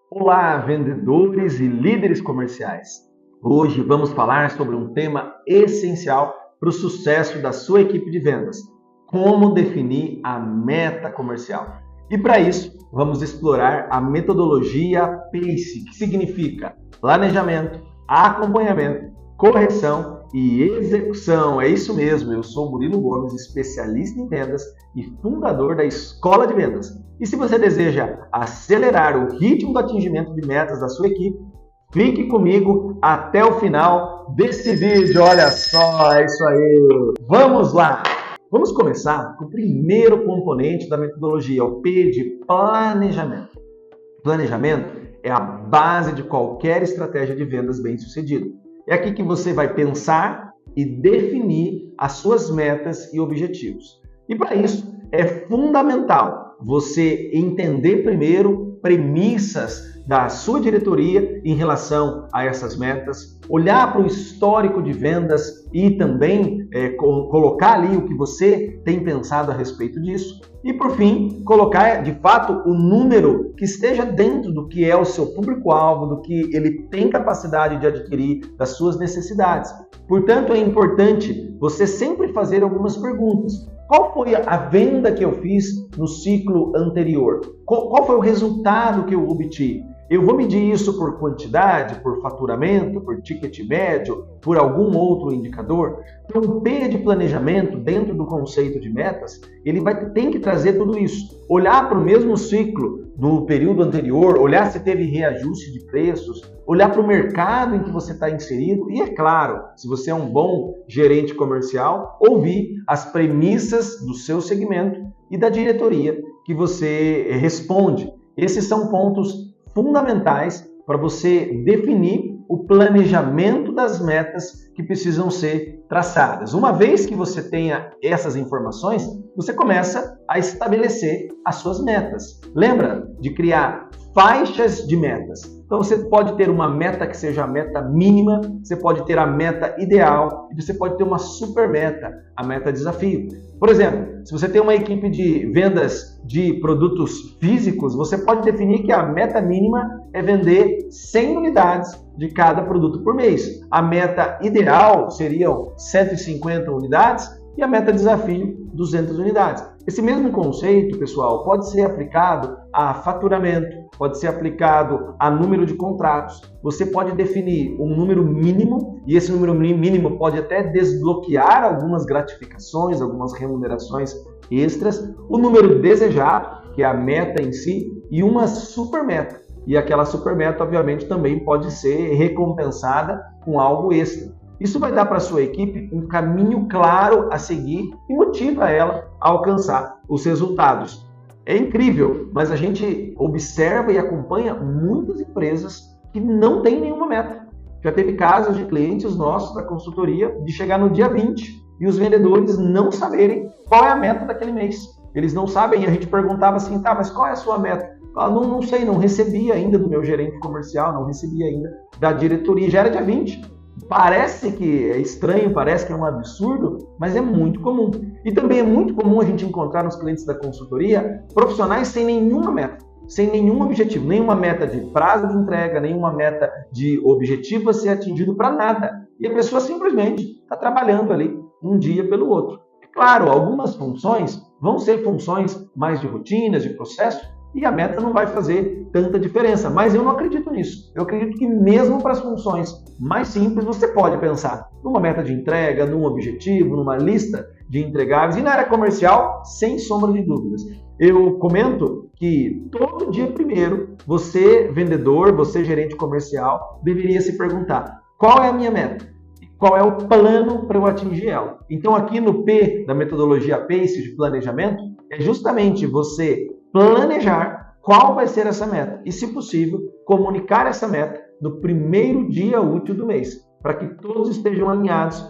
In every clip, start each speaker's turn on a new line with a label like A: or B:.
A: Olá, vendedores e líderes comerciais! Hoje vamos falar sobre um tema essencial para o sucesso da sua equipe de vendas: como definir a meta comercial. E para isso, vamos explorar a metodologia PACE, que significa planejamento, acompanhamento, correção e execução. É isso mesmo, eu sou Murilo Gomes, especialista em vendas e fundador da Escola de Vendas. E se você deseja acelerar o ritmo do atingimento de metas da sua equipe, fique comigo até o final desse vídeo. Olha só, é isso aí. Vamos lá! Vamos começar com o primeiro componente da metodologia, o P de planejamento. Planejamento é a base de qualquer estratégia de vendas bem-sucedida. É aqui que você vai pensar e definir as suas metas e objetivos. E para isso é fundamental você entender primeiro premissas da sua diretoria em relação a essas metas, olhar para o histórico de vendas e também colocar ali o que você tem pensado a respeito disso. E por fim, colocar de fato o número que esteja dentro do que é o seu público-alvo, do que ele tem capacidade de adquirir, das suas necessidades. Portanto, é importante você sempre fazer algumas perguntas. Qual foi a venda que eu fiz no ciclo anterior? Qual foi o resultado que eu obtive? Eu vou medir isso por quantidade, por faturamento, por ticket médio, por algum outro indicador? Então, o P de planejamento, dentro do conceito de metas, ele tem que trazer tudo isso. Olhar para o mesmo ciclo do período anterior, olhar se teve reajuste de preços, olhar para o mercado em que você está inserido e, é claro, se você é um bom gerente comercial, ouvir as premissas do seu segmento e da diretoria que você responde. Esses são pontos fundamentais para você definir o planejamento das metas que precisam ser traçadas. Uma vez que você tenha essas informações, você começa a estabelecer as suas metas. Lembra de criar faixas de metas. Então você pode ter uma meta que seja a meta mínima, você pode ter a meta ideal e você pode ter uma super meta, a meta desafio. Por exemplo, se você tem uma equipe de vendas de produtos físicos, você pode definir que a meta mínima é vender 100 unidades de cada produto por mês. A meta ideal seriam 150 unidades e a meta desafio 200 unidades. Esse mesmo conceito, pessoal, pode ser aplicado a faturamento, pode ser aplicado a número de contratos. Você pode definir um número mínimo e esse número mínimo pode até desbloquear algumas gratificações, algumas remunerações extras, o número desejado, que é a meta em si, e uma super meta. E aquela super meta, obviamente, também pode ser recompensada com algo extra. Isso vai dar para a sua equipe um caminho claro a seguir e motiva ela a alcançar os resultados. É incrível, mas a gente observa e acompanha muitas empresas que não têm nenhuma meta. Já teve casos de clientes nossos da consultoria de chegar no dia 20 e os vendedores não saberem qual é a meta daquele mês. Eles não sabem e a gente perguntava assim, tá, mas qual é a sua meta? Não sei, não recebi ainda do meu gerente comercial, não recebi ainda da diretoria, já era dia 20. Parece que é estranho, parece que é um absurdo, mas é muito comum. E também é muito comum a gente encontrar nos clientes da consultoria profissionais sem nenhuma meta, sem nenhum objetivo, nenhuma meta de prazo de entrega, nenhuma meta de objetivo a ser atingido para nada. E a pessoa simplesmente está trabalhando ali um dia pelo outro. É claro, algumas funções vão ser funções mais de rotinas, de processo, e a meta não vai fazer tanta diferença, mas eu não acredito nisso. Eu acredito que mesmo para as funções mais simples, você pode pensar numa meta de entrega, num objetivo, numa lista de entregáveis, e na área comercial, sem sombra de dúvidas. Eu comento que todo dia primeiro, você vendedor, você gerente comercial, deveria se perguntar: qual é a minha meta? Qual é o plano para eu atingir ela? Então aqui no P da metodologia PACE de planejamento, é justamente você planejar qual vai ser essa meta e, se possível, comunicar essa meta no primeiro dia útil do mês, para que todos estejam alinhados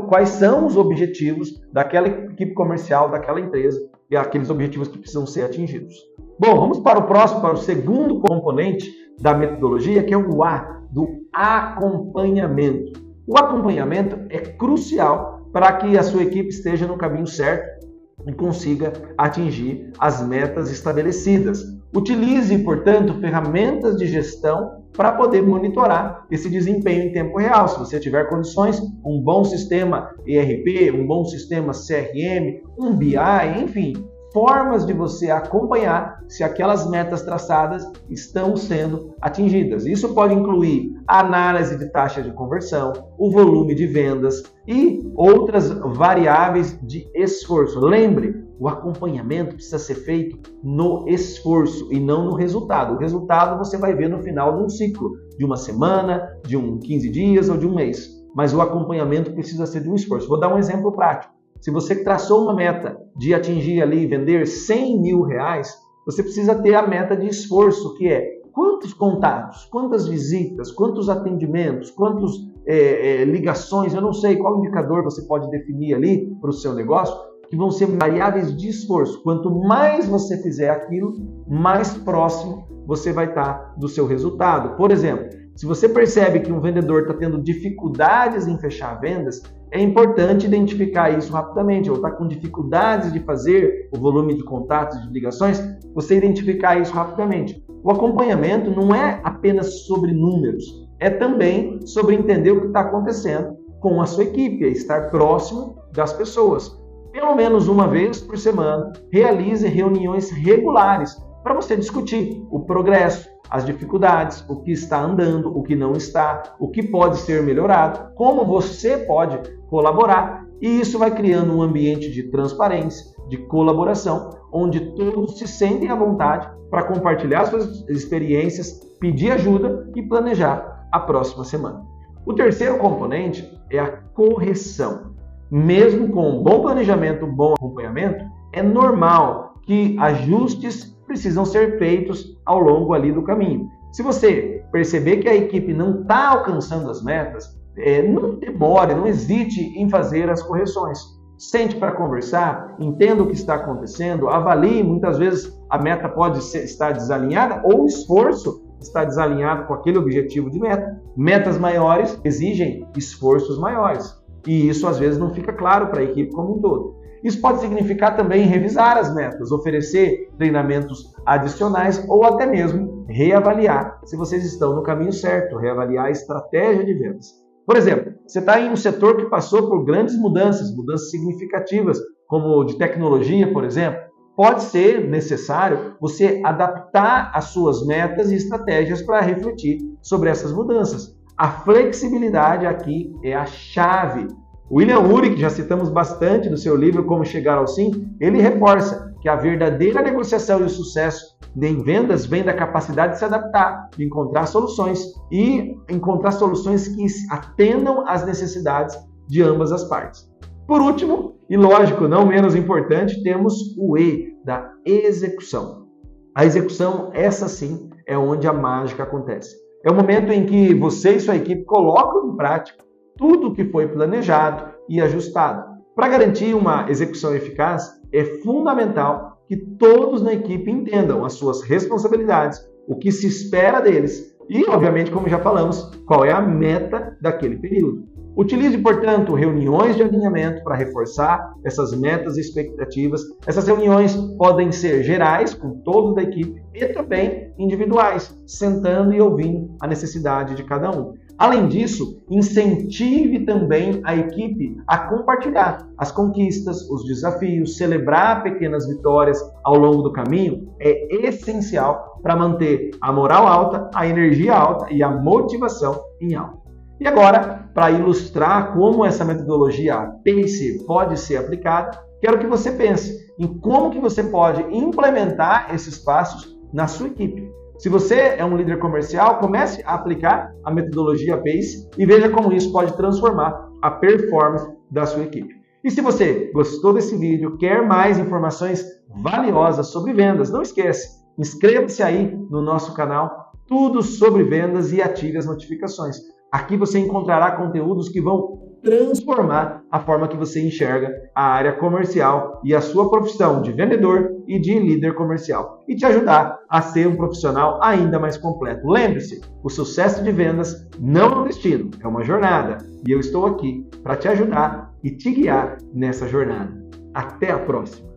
A: quais são os objetivos daquela equipe comercial, daquela empresa e aqueles objetivos que precisam ser atingidos. Bom, vamos para o próximo, para o segundo componente da metodologia, que é o A, do acompanhamento. O acompanhamento é crucial para que a sua equipe esteja no caminho certo e consiga atingir as metas estabelecidas. Utilize, portanto, ferramentas de gestão para poder monitorar esse desempenho em tempo real. Se você tiver condições, um bom sistema ERP, um bom sistema CRM, um BI, enfim, formas de você acompanhar se aquelas metas traçadas estão sendo atingidas. Isso pode incluir a análise de taxa de conversão, o volume de vendas e outras variáveis de esforço. Lembre, o acompanhamento precisa ser feito no esforço e não no resultado. O resultado você vai ver no final de um ciclo, de uma semana, de 15 dias ou de um mês. Mas o acompanhamento precisa ser de um esforço. Vou dar um exemplo prático. Se você traçou uma meta de atingir ali, vender 100 mil reais, você precisa ter a meta de esforço, que é quantos contatos, quantas visitas, quantos atendimentos, quantas ligações, eu não sei qual indicador você pode definir ali para o seu negócio, que vão ser variáveis de esforço. Quanto mais você fizer aquilo, mais próximo você vai estar do seu resultado. Por exemplo, se você percebe que um vendedor está tendo dificuldades em fechar vendas, é importante identificar isso rapidamente, ou está com dificuldades de fazer o volume de contatos, de ligações, você identificar isso rapidamente. O acompanhamento não é apenas sobre números, é também sobre entender o que está acontecendo com a sua equipe, é estar próximo das pessoas. Pelo menos uma vez por semana, realize reuniões regulares para você discutir o progresso, as dificuldades, o que está andando, o que não está, o que pode ser melhorado, como você pode colaborar, e isso vai criando um ambiente de transparência, de colaboração, onde todos se sentem à vontade para compartilhar suas experiências, pedir ajuda e planejar a próxima semana. O terceiro componente é a correção. Mesmo com um bom planejamento, um bom acompanhamento, é normal que ajustes precisam ser feitos ao longo ali do caminho. Se você perceber que a equipe não está alcançando as metas, não demore, não hesite em fazer as correções. Sente para conversar, entenda o que está acontecendo, avalie, muitas vezes a meta pode estar desalinhada ou o esforço está desalinhado com aquele objetivo de meta. Metas maiores exigem esforços maiores e isso às vezes não fica claro para a equipe como um todo. Isso pode significar também revisar as metas, oferecer treinamentos adicionais ou até mesmo reavaliar se vocês estão no caminho certo, reavaliar a estratégia de vendas. Por exemplo, você está em um setor que passou por grandes mudanças significativas, como de tecnologia, por exemplo. Pode ser necessário você adaptar as suas metas e estratégias para refletir sobre essas mudanças. A flexibilidade aqui é a chave. William Ury, que já citamos bastante no seu livro Como Chegar ao Sim, ele reforça que a verdadeira negociação e o sucesso em vendas vem da capacidade de se adaptar, de encontrar soluções e encontrar soluções que atendam às necessidades de ambas as partes. Por último, e lógico, não menos importante, temos o E da execução. A execução, essa sim, é onde a mágica acontece. É o momento em que você e sua equipe colocam em prática tudo o que foi planejado e ajustado. Para garantir uma execução eficaz, é fundamental que todos na equipe entendam as suas responsabilidades, o que se espera deles e, obviamente, como já falamos, qual é a meta daquele período. Utilize, portanto, reuniões de alinhamento para reforçar essas metas e expectativas. Essas reuniões podem ser gerais, com todos da equipe, e também individuais, sentando e ouvindo a necessidade de cada um. Além disso, incentive também a equipe a compartilhar as conquistas, os desafios, celebrar pequenas vitórias ao longo do caminho é essencial para manter a moral alta, a energia alta e a motivação em alta. E agora, para ilustrar como essa metodologia PACE pode ser aplicada, quero que você pense em como que você pode implementar esses passos na sua equipe. Se você é um líder comercial, comece a aplicar a metodologia PACE e veja como isso pode transformar a performance da sua equipe. E se você gostou desse vídeo, quer mais informações valiosas sobre vendas, não esquece, inscreva-se aí no nosso canal, tudo sobre vendas e ative as notificações. Aqui você encontrará conteúdos que vão transformar a forma que você enxerga a área comercial e a sua profissão de vendedor e de líder comercial e te ajudar a ser um profissional ainda mais completo. Lembre-se, o sucesso de vendas não é um destino, é uma jornada e eu estou aqui para te ajudar e te guiar nessa jornada. Até a próxima!